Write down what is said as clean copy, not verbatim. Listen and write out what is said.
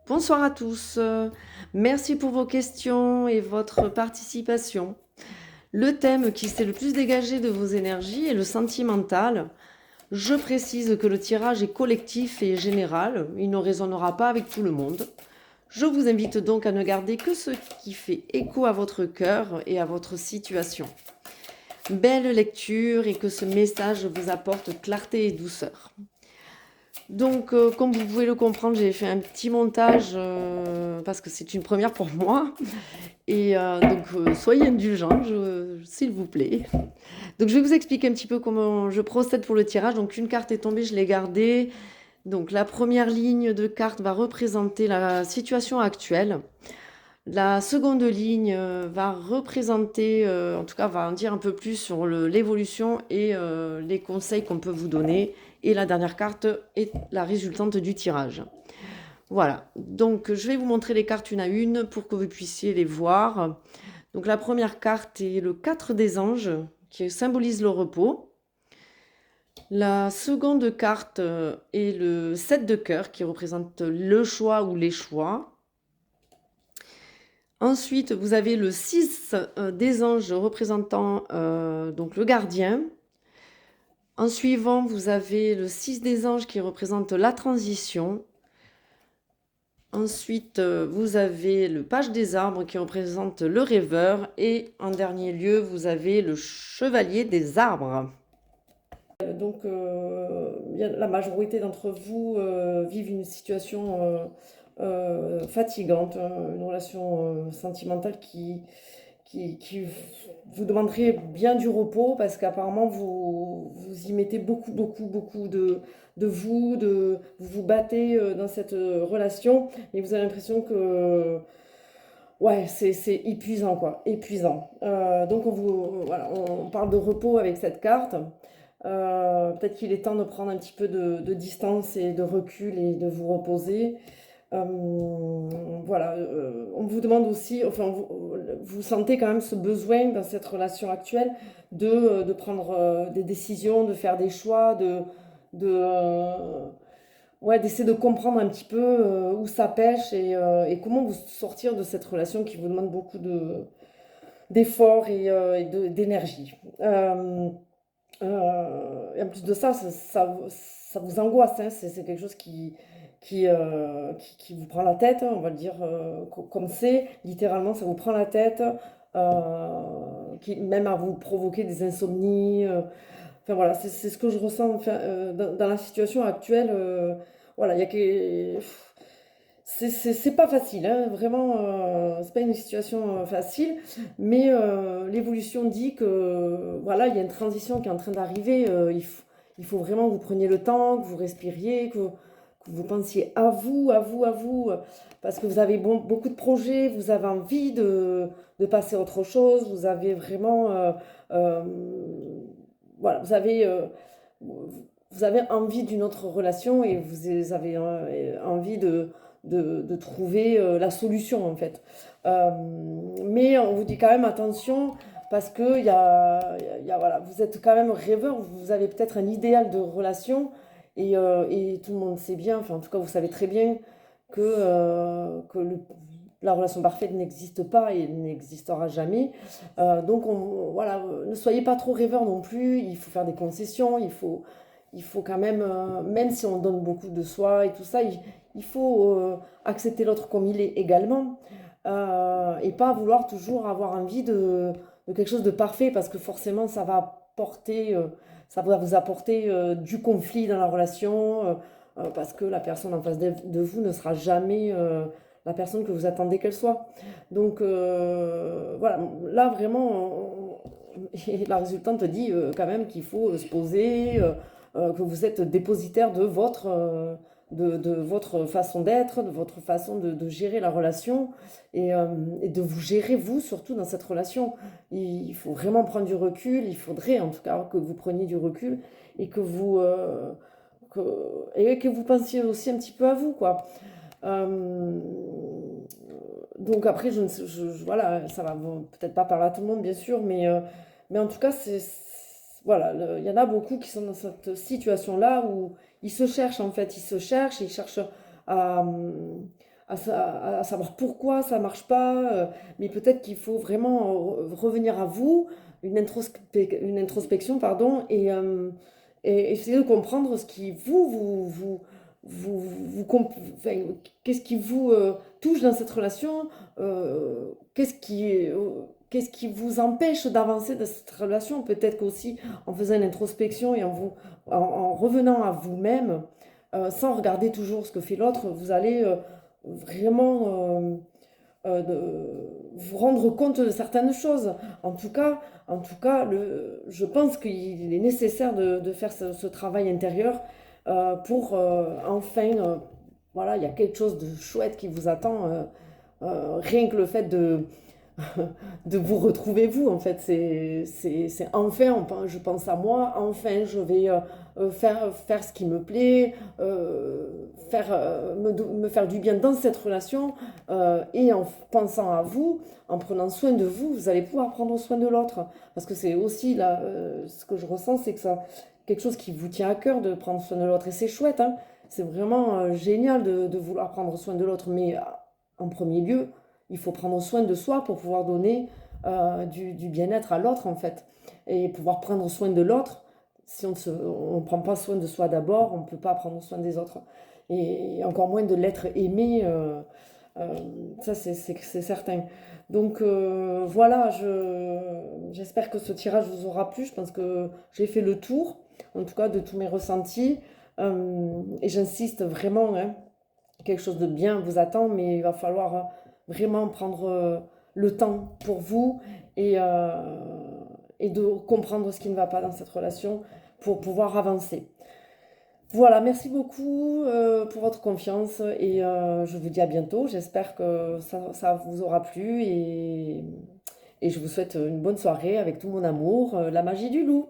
Bonsoir à tous. Merci pour vos questions et votre participation. Le thème qui s'est le plus dégagé de vos énergies est le sentimental. Je précise que le tirage est collectif et général. Il ne résonnera pas avec tout le monde. Je vous invite donc à ne garder que ce qui fait écho à votre cœur et à votre situation. Belle lecture et que ce message vous apporte clarté et douceur. Donc, comme vous pouvez le comprendre, j'ai fait un petit montage parce que c'est une première pour moi. Et donc, soyez indulgents, s'il vous plaît. Donc, je vais vous expliquer un petit peu comment je procède pour le tirage. Donc, une carte est tombée, je l'ai gardée. Donc, la première ligne de carte va représenter la situation actuelle. La seconde ligne va représenter, en tout cas, va en dire un peu plus sur l'évolution et les conseils qu'on peut vous donner. Et la dernière carte est la résultante du tirage. Voilà, donc je vais vous montrer les cartes une à une pour que vous puissiez les voir. Donc la première carte est le 4 des anges qui symbolise le repos. La seconde carte est le 7 de cœur qui représente le choix ou les choix. Ensuite, vous avez le 6 des anges représentant donc le gardien. En suivant, vous avez le 6 des anges qui représente la transition. Ensuite, vous avez le page des arbres qui représente le rêveur. Et en dernier lieu, vous avez le chevalier des arbres. Donc, la majorité d'entre vous vivent une situation fatigante, une relation sentimentale qui vous demanderait bien du repos parce qu'apparemment vous y mettez beaucoup vous vous battez dans cette relation et vous avez l'impression que ouais, c'est épuisant quoi, épuisant. Donc voilà, on parle de repos avec cette carte. Peut-être qu'il est temps de prendre un petit peu de distance et de recul et de vous reposer. Voilà, on vous demande aussi, enfin, vous sentez quand même ce besoin dans cette relation actuelle de prendre des décisions, de faire des choix, ouais, d'essayer de comprendre un petit peu où ça pêche et comment vous sortir de cette relation qui vous demande beaucoup d'efforts d'énergie. Et en plus de ça, ça vous angoisse, hein, c'est quelque chose qui vous prend la tête, hein, on va le dire comme c'est, littéralement, ça vous prend la tête, même à vous provoquer des insomnies. Enfin voilà, c'est ce que je ressens enfin, dans la situation actuelle. Voilà, il y a que. C'est pas facile, hein, vraiment, c'est pas une situation facile, mais l'évolution dit que voilà, il y a une transition qui est en train d'arriver. Il faut vraiment que vous preniez le temps, que vous respiriez, que vous pensiez à vous, parce que vous avez beaucoup de projets, vous avez envie de passer à autre chose, vous avez vraiment, euh, voilà, vous avez envie d'une autre relation et vous avez envie de trouver la solution en fait. Euh, mais on vous dit quand même attention parce que voilà, vous êtes quand même rêveur, vous avez peut-être un idéal de relation et tout le monde sait bien, enfin en tout cas vous savez très bien que la relation parfaite n'existe pas et n'existera jamais. Donc voilà, ne soyez pas trop rêveur non plus, il faut faire des concessions, il faut quand même, même si on donne beaucoup de soi et tout ça, il faut accepter l'autre comme il est également et pas vouloir toujours avoir envie de quelque chose de parfait parce que forcément ça va vous apporter du conflit dans la relation parce que la personne en face de vous ne sera jamais la personne que vous attendez qu'elle soit. Donc voilà, là vraiment, et la résultante dit quand même qu'il faut se poser, que vous êtes dépositaire de votre façon d'être, de votre façon de gérer la relation et de vous gérer vous surtout dans cette relation. Il faut vraiment prendre du recul, il faudrait en tout cas que vous preniez du recul et que, et que vous pensiez aussi un petit peu à vous, quoi. Euh, donc après, voilà, ça va peut-être pas parler à tout le monde, bien sûr, mais en tout cas, voilà, il y en a beaucoup qui sont dans cette situation-là où ils se cherchent, en fait, ils se cherchent à, à savoir pourquoi ça marche pas, mais peut-être qu'il faut vraiment revenir à vous, une introspection, pardon, et essayer de comprendre ce qui enfin, qu'est-ce qui vous touche dans cette relation, qu'est-ce qui vous empêche d'avancer dans cette relation, peut-être qu'aussi en faisant une introspection et en revenant à vous-même, sans regarder toujours ce que fait l'autre, vous allez vraiment vous rendre compte de certaines choses. En tout cas je pense qu'il est nécessaire de faire ce travail intérieur pour enfin, voilà, il y a quelque chose de chouette qui vous attend. Rien que le fait de vous retrouver vous, en fait, c'est enfin, je pense à moi, enfin je vais faire ce qui me plaît, me faire du bien dans cette relation, et en pensant à vous, en prenant soin de vous, vous allez pouvoir prendre soin de l'autre. Parce que c'est aussi là, ce que je ressens, c'est que ça, quelque chose qui vous tient à cœur de prendre soin de l'autre, et c'est chouette, hein. C'est vraiment génial de vouloir prendre soin de l'autre, mais en premier lieu, il faut prendre soin de soi pour pouvoir donner du bien-être à l'autre, en fait. Et pouvoir prendre soin de l'autre, si on ne prend pas soin de soi d'abord, on ne peut pas prendre soin des autres. Et encore moins de l'être aimé, euh, ça c'est certain. Donc voilà, j'espère que ce tirage vous aura plu. Je pense que j'ai fait le tour, en tout cas, de tous mes ressentis. Et j'insiste vraiment, hein, quelque chose de bien vous attend, mais il va falloir vraiment prendre le temps pour vous et, euh, et de comprendre ce qui ne va pas dans cette relation pour pouvoir avancer. Voilà, merci beaucoup pour votre confiance et je vous dis à bientôt. J'espère que ça vous aura plu et je vous souhaite une bonne soirée avec tout mon amour, la magie du loup.